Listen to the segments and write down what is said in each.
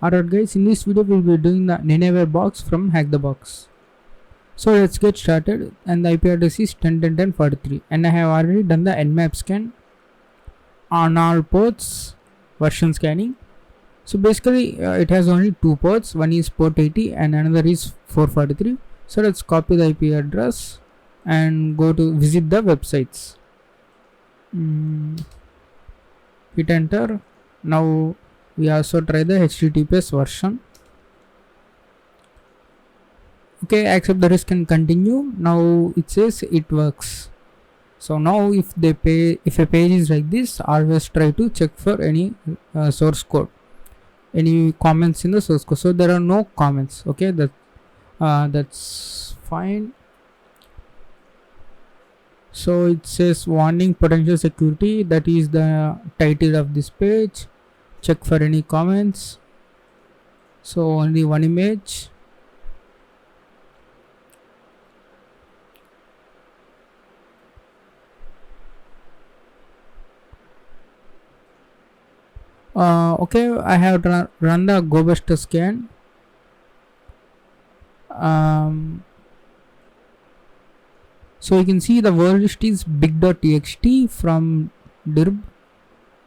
Alright guys, in this video we'll be doing the Nineveh box from Hack the Box. So let's get started, and the IP address is 10.10.10.43, and I have already done the Nmap scan on all ports, version scanning. So basically it has only two ports, one is port 80 and another is 443. So let's copy the IP address and go to visit the websites. Hit enter. Now we also try the HTTPS version. Okay, accept the risk and continue. Now it says it works. So now if a page is like this, always try to check for any source code, any comments in the source code. So there are no comments. Okay, that's fine. So it says warning potential security, that is the title of this page. Check for any comments. So only one image. Okay, I have run the GoBuster scan. So you can see the word list is big.txt from dirb,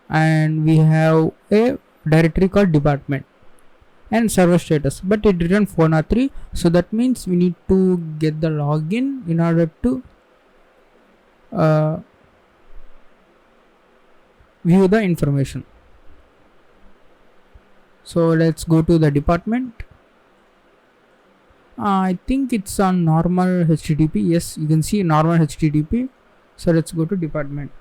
and we have a directory called department and server status, but it returned 403. So that means we need to get the login in order to view the information. So let's go to the department. I think it's on normal HTTP. Yes, you can see normal HTTP. So let's go to department.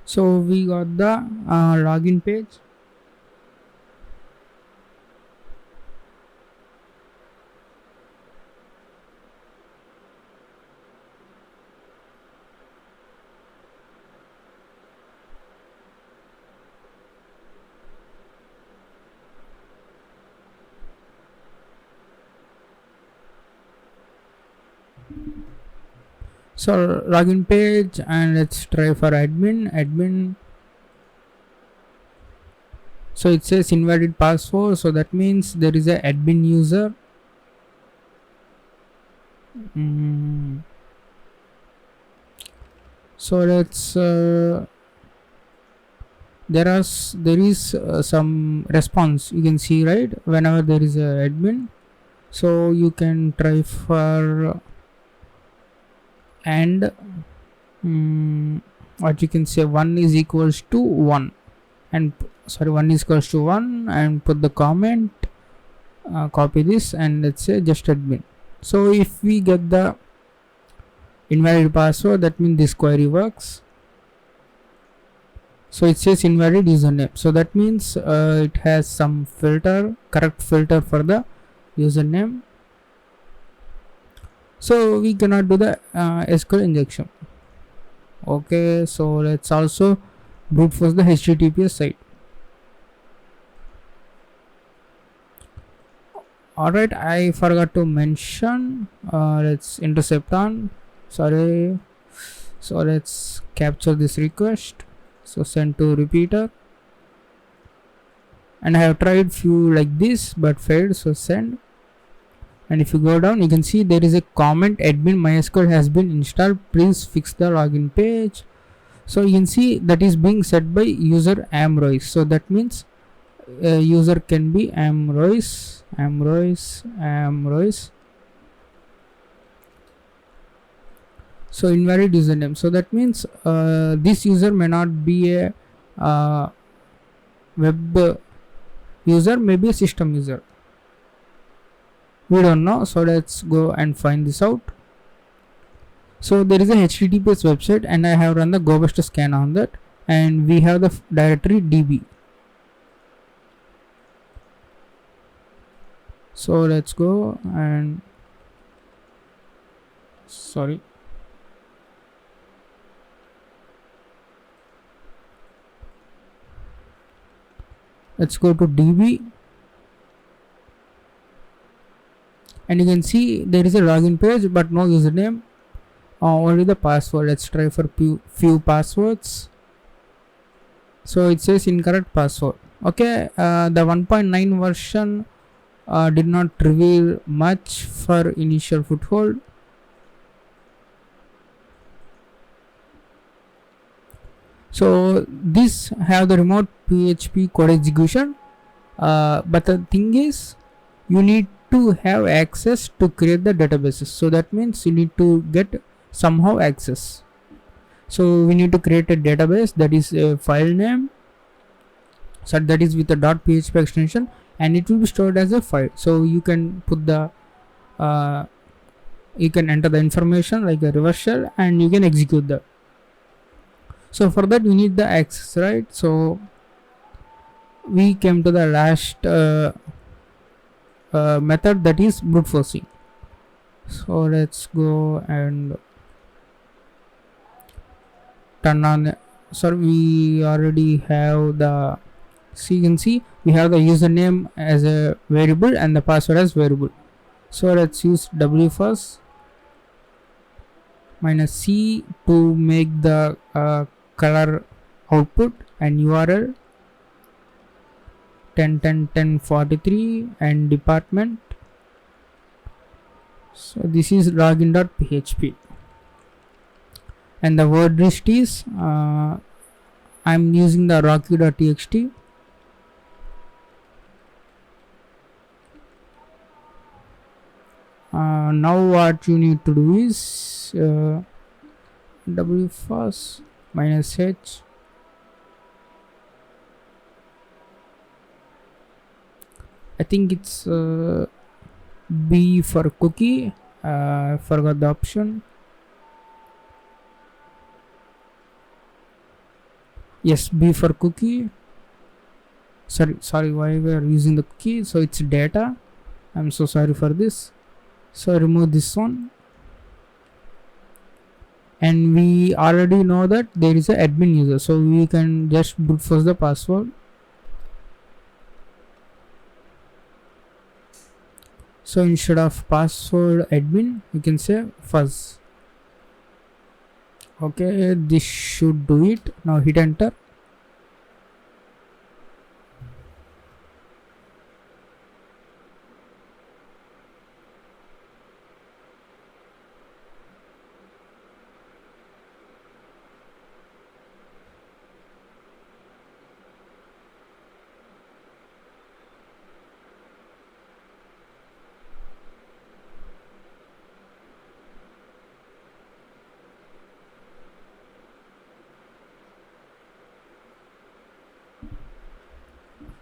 So we got the login page. So login page, and let's try for admin. So it says invalid password, so that means there is a admin user. So let's there is some response, you can see, right? Whenever there is a admin, so you can try for and what you can say, 1 is equals to 1 and 1 is equals to 1, and put the comment, copy this, and let's say just admin. So if we get the invalid password, that means this query works. So it says invalid username, so that means it has some correct filter for the username. So we cannot do the SQL injection. Okay, so let's also brute force the HTTPS site. Alright, I forgot to mention, let's intercept on, sorry. So let's capture this request. So send to repeater, and I have tried few like this but failed, so send. And if you go down, you can see there is a comment, admin MySQL has been installed, please fix the login page. So you can see that is being set by user amroyce. So that means user can be amroyce. So invalid username, so that means this user may not be a web user, maybe a system user, we don't know. So let's go and find this out. So there is a HTTPS website, and I have run the GoBuster scan on that, and we have the directory db. So let's go and sorry. Let's go to DB, and you can see there is a login page but no username, only the password. Let's try for few passwords. So it says incorrect password. Okay, the 1.9 version did not reveal much for initial foothold. So this have the remote PHP code execution, but the thing is you need to have access to create the databases. So that means you need to get somehow access. So we need to create a database, that is a file name, so that is with a .php extension, and it will be stored as a file. So you can put the you can enter the information like a reverse shell and you can execute that. So for that we need the access, right? So we came to the last method, that is brute forcing. So let's go and turn on. So we already have the, so you can see we have the username as a variable and the password as variable. So let's use wfuzz -c to make the color output, and URL 10.10.10.43 and department. So this is login.php, and the word list is I'm using the rocky.txt. Now what you need to do is wfuzz -h, I think it's B for cookie. Forgot the option. Yes, B for cookie. Sorry, why we are using the cookie? So it's data. I'm so sorry for this. So remove this one, and we already know that there is a admin user, so we can just brute force the password. So instead of password admin, you can say fuzz. Okay, this should do it. Now hit enter.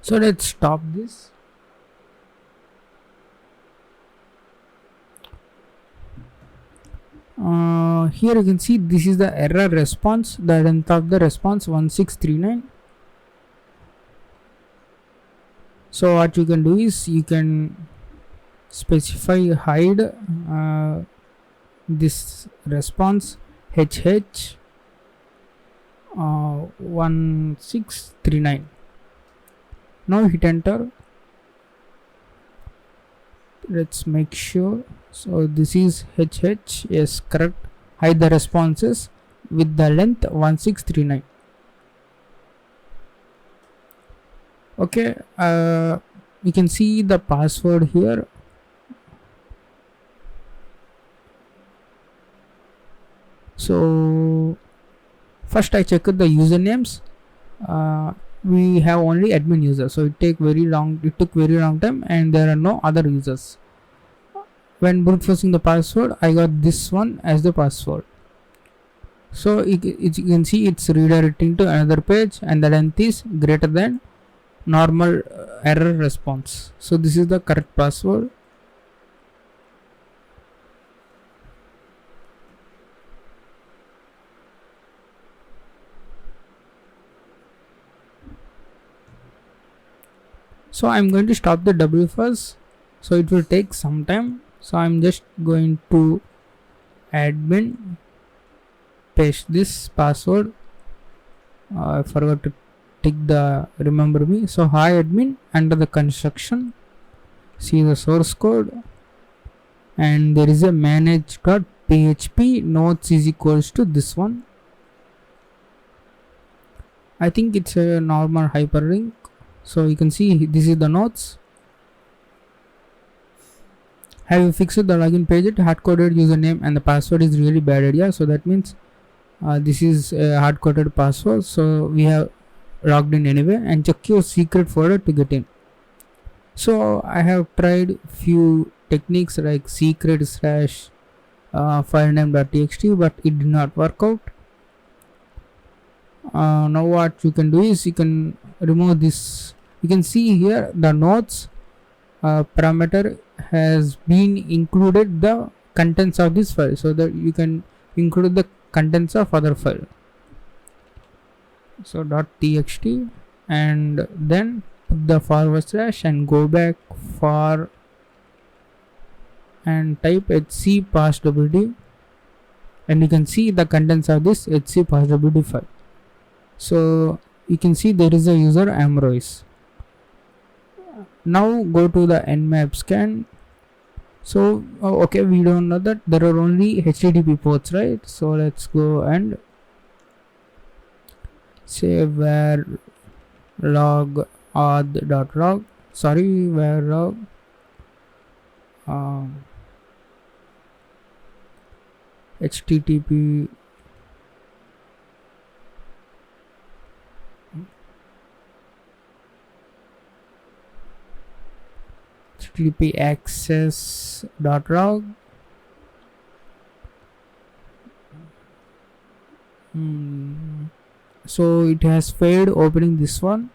So let's stop this. Here you can see this is the error response, the length of the response 1639. So what you can do is you can specify hide this response HH 1639. Now hit enter. Let's make sure. So this is HH, yes, correct. Hide the responses with the length 1639. Okay, you can see the password here. So first I checked the usernames. We have only admin user, so it took very long time, and there are no other users. When brute forcing the password, I got this one as the password. So you can see it's redirecting to another page, and the length is greater than normal error response. So this is the correct password. So I'm going to stop the wfuzz, so it will take some time. So I'm just going to admin, paste this password. I forgot to tick the remember me. So hi admin, under the construction, see the source code, and there is a manage.php nodes is equals to this one. I think it's a normal hyperlink. So you can see this is the nodes. Have you fixed the login page? It hard-coded username and the password is really bad idea. So that means this is a hard-coded password. So we have logged in anyway, and check your secret folder to get in. So I have tried few techniques like secret slash filename.txt, but it did not work out. Now what you can do is you can remove this. You can see here the nodes parameter has been included the contents of this file, so that you can include the contents of other file. So .txt, and then put the / and go back for and type hc passwd, and you can see the contents of this hc passwd file. So you can see there is a user Amrois. Now go to the nmap scan. So okay, we don't know that there are only HTTP ports, right? So let's go and say where log auth.log, sorry, where log HTTP access.log. So it has failed opening this one.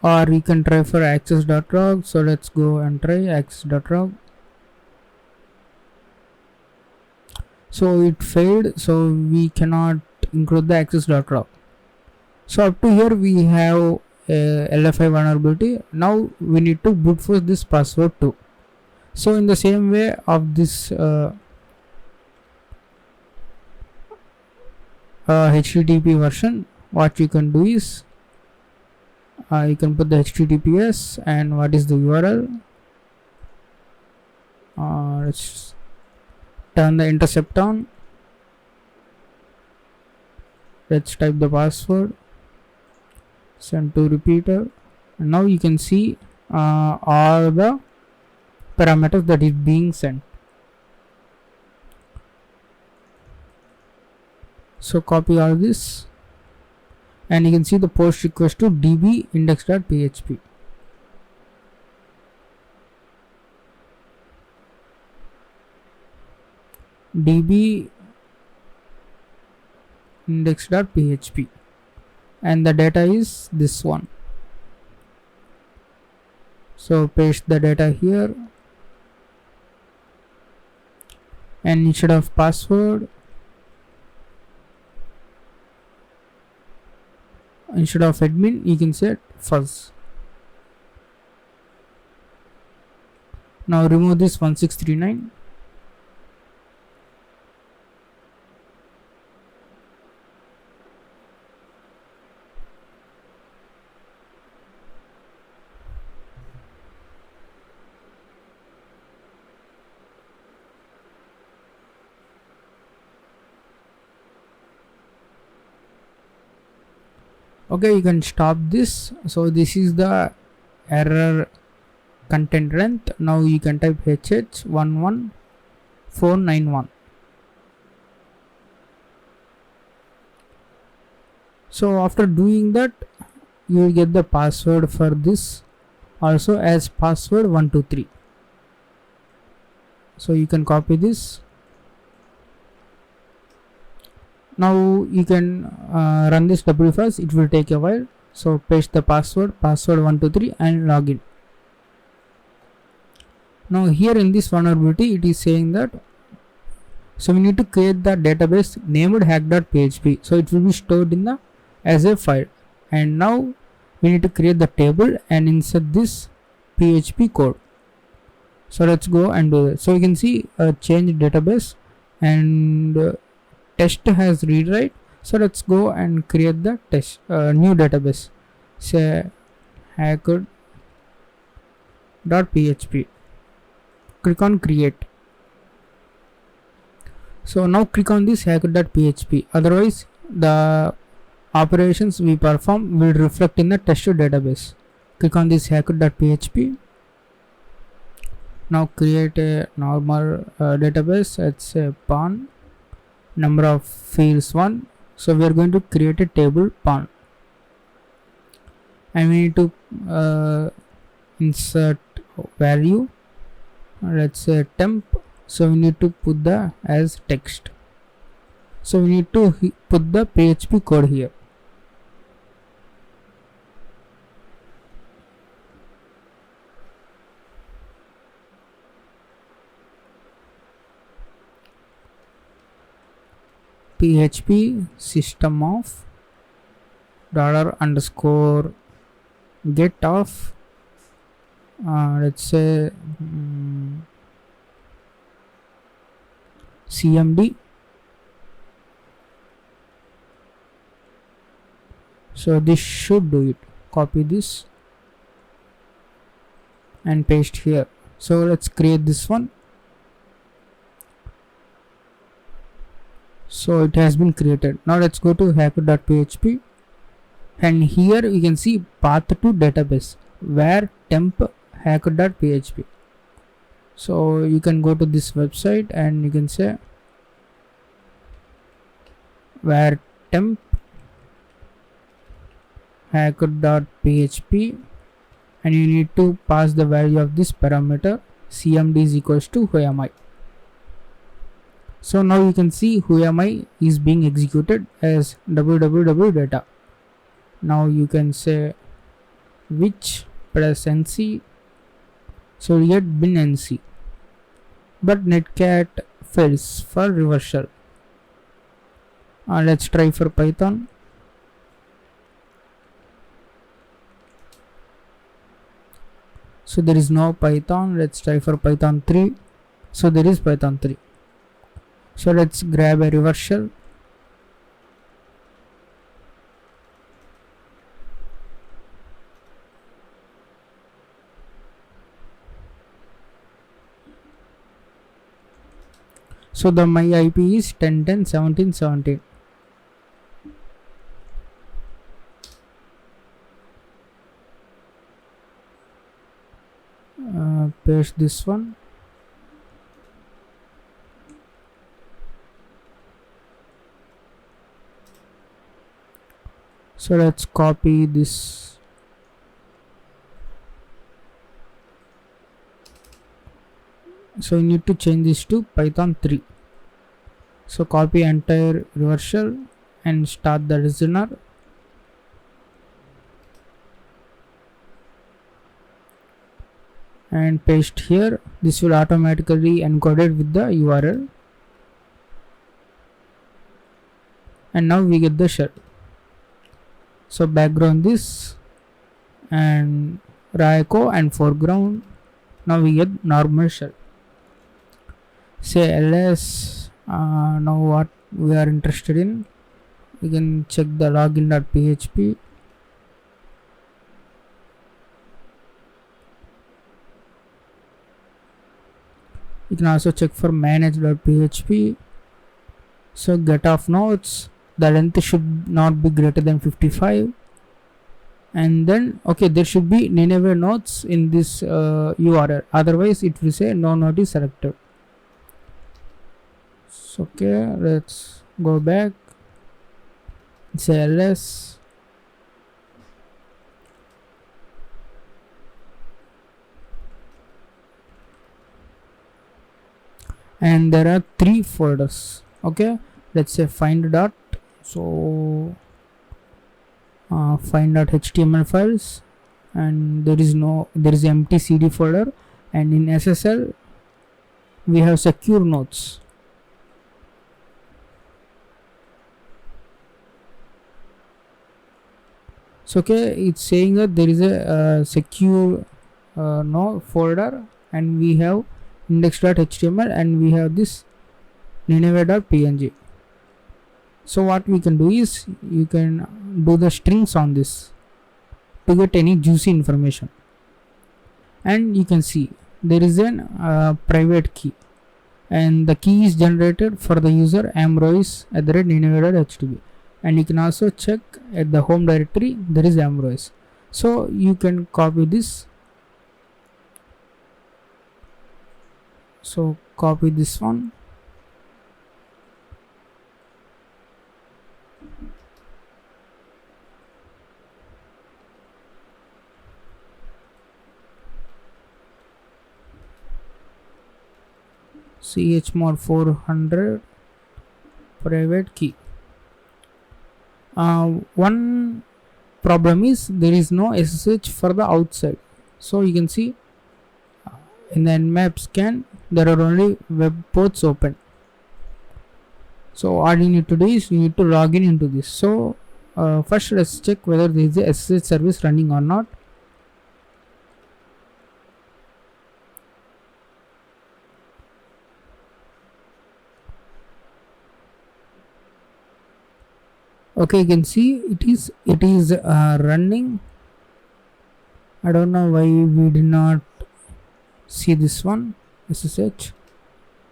Or we can try for access.log. So let's go and try access.log. So it failed, so we cannot include the access.log. So up to here we have a LFI vulnerability. Now we need to brute force this password too. So in the same way of this HTTP version, what you can do is you can put the HTTPS and what is the URL. Let's turn the intercept on. Let's type the password, send to repeater, and now you can see all the parameters that is being sent. So copy all this, and you can see the post request to db index.php. db index.php, and the data is this one. So paste the data here, and instead of password, instead of admin, you can set fuzz. Now remove this 1639. Okay, you can stop this. So this is the error content length. Now you can type HH11491. So after doing that, you will get the password for this also as password 123. So you can copy this. Now you can run this wfs. It will take a while. So paste the password 123 and login. Now here in this vulnerability it is saying that, so we need to create the database named hack.php, so it will be stored in the as a file. And now we need to create the table and insert this php code. So let's go and do that. So you can see change database and test has read write. So let's go and create the test new database, say hacker.php. Click on create. So now click on this hacker.php, otherwise the operations we perform will reflect in the test database. Click on this hacker.php. Now create a normal database. Let's say pawn, number of fields 1. So we are going to create a table pawn, and we need to insert value, let's say temp. So we need to put the as text. So we need to put the php code here. php system of $_ get of let's say cmd. So this should do it. Copy this and paste here. So let's create this one. So it has been created. Now let's go to hacker.php, and here you can see path to database where temp hacker.php. So you can go to this website and you can say where temp hacker.php, and you need to pass the value of this parameter cmd is equals to who am I. So now you can see who am I is being executed as www data. Now you can say which plus nc, so you get bin nc, but netcat fails for reversal. Let's try for python. So there is no python. Let's try for python 3. So there is python 3. So let's grab a reversal. So the my IP is 10.10.17.17. Paste this one. So let's copy this. So you need to change this to python 3. So copy entire reversal and start the listener. And paste here. This will automatically encoded with the URL. And now we get the shell. So background this and raw echo and foreground. Now we get normal shell. Say ls. Now what we are interested in, we can check the login.php. You can also check for manage.php. So get of nodes, the length should not be greater than 55, and then okay, there should be Nineveh nodes in this URL, otherwise it will say no node is selected. So okay, let's go back, say ls. And there are 3 folders. Okay, let's say find dot. So find.html files, and there is empty cd folder, and in SSL we have secure nodes. So okay, it's saying that there is a secure no folder, and we have index.html, and we have this nineveh.png. So what we can do is, you can do the strings on this to get any juicy information. And you can see there is an private key, and the key is generated for the user amrois@nineveh.html. And you can also check at the home directory, there is amrois. So you can copy this. So copy this one, chmod 400 private key. One problem is there is no SSH for the outside. So you can see in the nmap scan there are only web ports open. So all you need to do is you need to log in into this. So first let's check whether there is a SSH service running or not. Okay, you can see it is running. I don't know why we did not see this one SSH.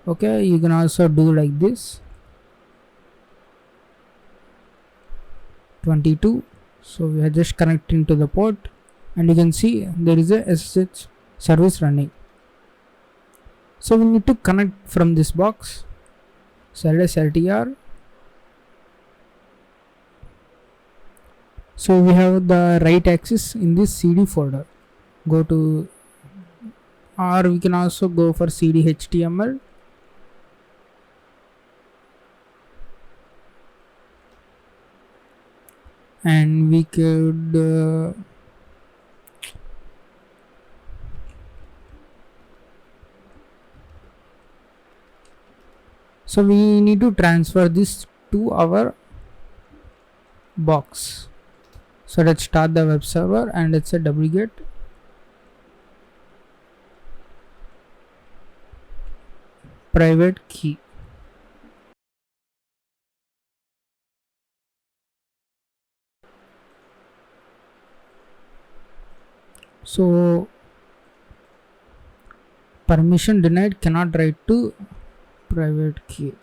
Okay, you can also do like this 22. So we are just connecting to the port, and you can see there is a SSH service running. So we need to connect from this box. So ls ltr. So we have the right access in this cd folder. Go to, or we can also go for cd html. And we could so we need to transfer this to our box. So let's start the web server, and let's say wget private key. So permission denied, cannot write to private key.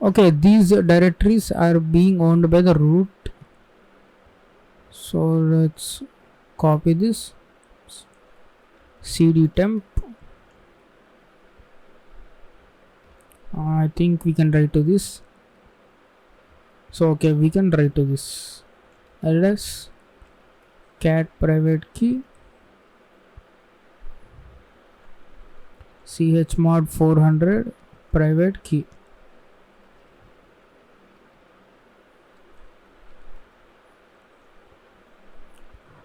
Okay, these directories are being owned by the root. So let's copy this cd temp. I think we can write to this. So okay, we can write to this ls cat private key chmod 400 private key.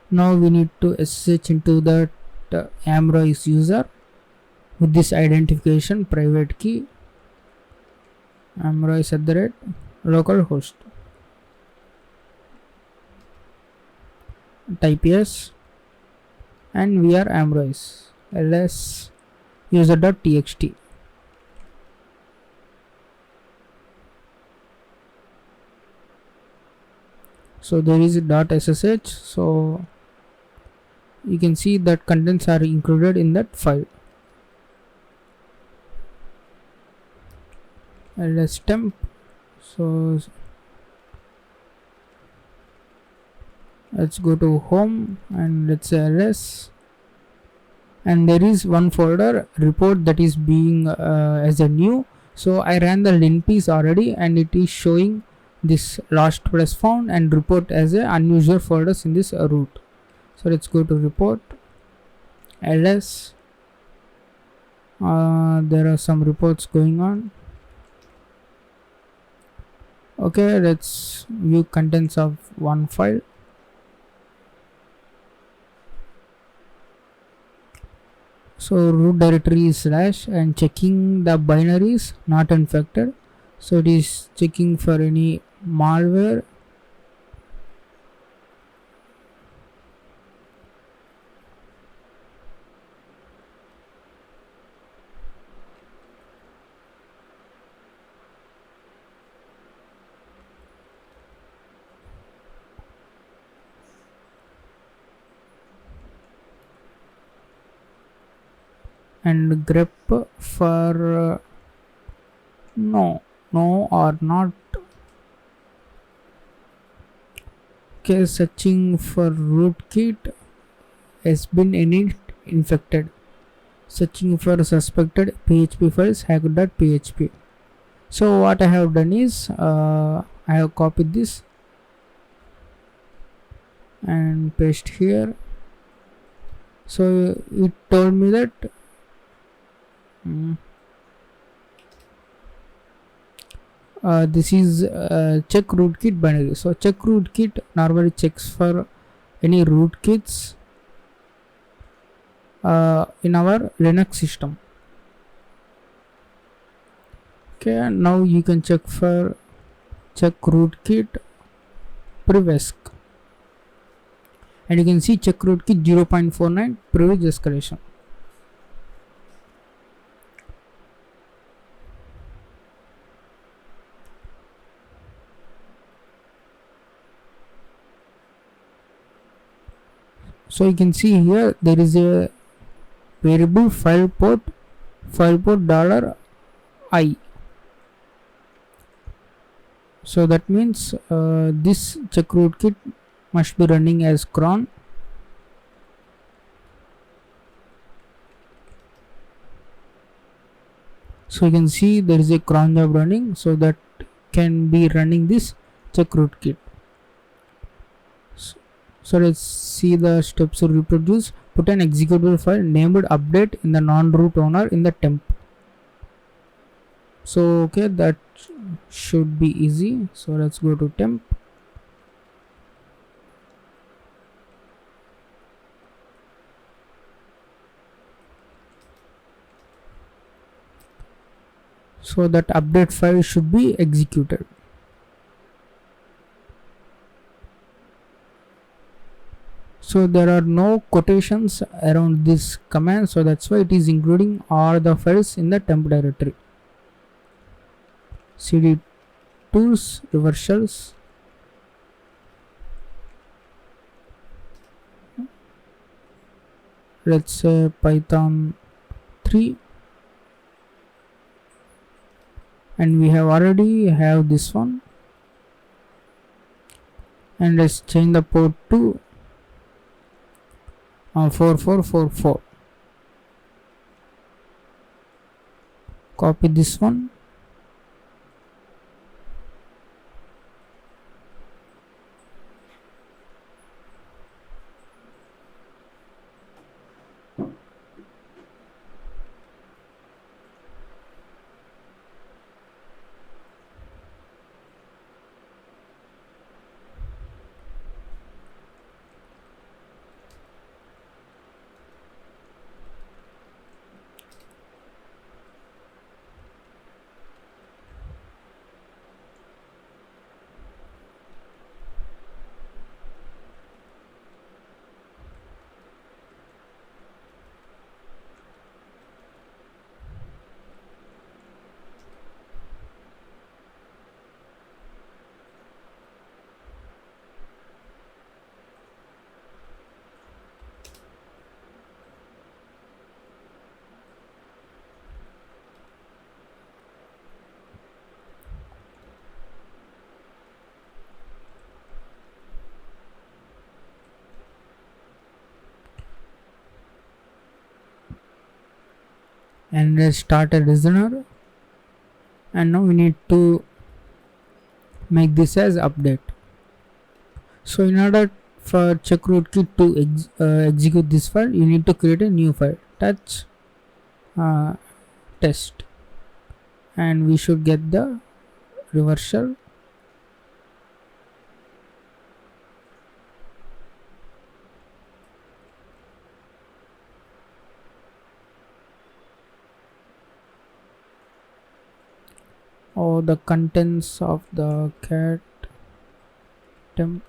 Now we need to SSH into that amrois user with this identification private key amrois@localhost. Type yes, and we are amrois ls user.txt. So there is .ssh. So you can see that contents are included in that file. ls temp. So let's go to home, and let's say ls, and there is one folder report that is being as a new. So I ran the linpiece already, and it is showing this lost plus found and report as a unusual folders in this root. So let's go to report ls. There are some reports going on. Okay, let's view contents of one file. So root directory is slash and checking the binaries not infected. So it is checking for any malware. And grep for no or not. Okay, searching for rootkit has been infected. Searching for suspected PHP files hack.php. So what I have done is I have copied this and paste here. So it told me that this is check rootkit binary. So check rootkit normally checks for any rootkits in our Linux system. Okay, now you can check for check rootkit previous, and you can see check rootkit 0.49 privilege escalation. So you can see here there is a variable file port $I. So that means this check rootkit must be running as cron. So you can see there is a cron job running, so that can be running this check rootkit. So let's see the steps to reproduce. Put an executable file named update in the non-root owner in the temp. So okay, that should be easy. So let's go to temp. So that update file should be executed. So there are no quotations around this command, so that's why it is including all the files in the temp directory. cd tools reversals, let's say python 3, and we have already have this one, and let's change the port to 4444. Copy this one, and let's start a listener. And now we need to make this as update. So in order for check rootkit to execute this file, you need to create a new file, touch test, and we should get the reversal. or the contents of the cat temp.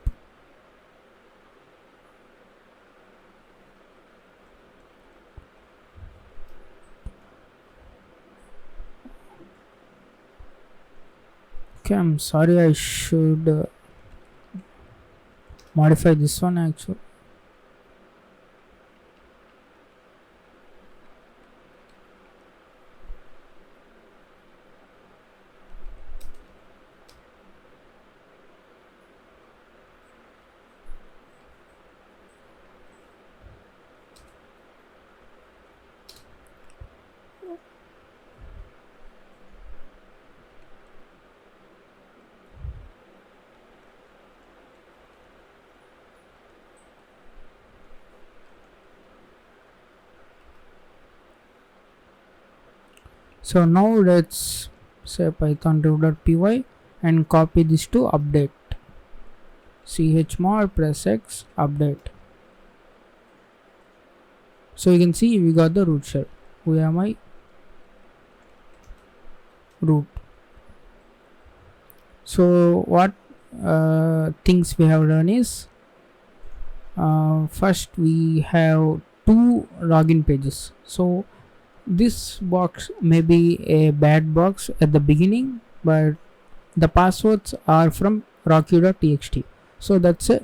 Okay, I'm sorry, I should modify this one actually. So now let's say python rev.py and copy this to update. Chmod press X update. So you can see we got the root shell. We have my root. So what things we have done is, first we have two login pages. So this box may be a bad box at the beginning, but the passwords are from rocky.txt. So that's a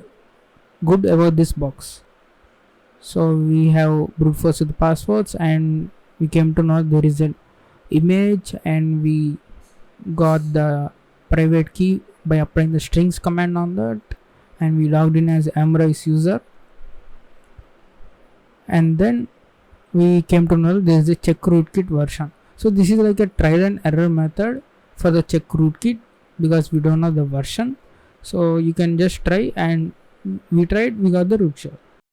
good about this box. So we have brute force the passwords, and we came to know there is an image, and we got the private key by applying the strings command on that, and we logged in as Amrise user. And then we came to know there is a check rootkit version. So this is like a trial and error method for the check rootkit, because we don't know the version. So you can just try, and we tried, we got the root shell.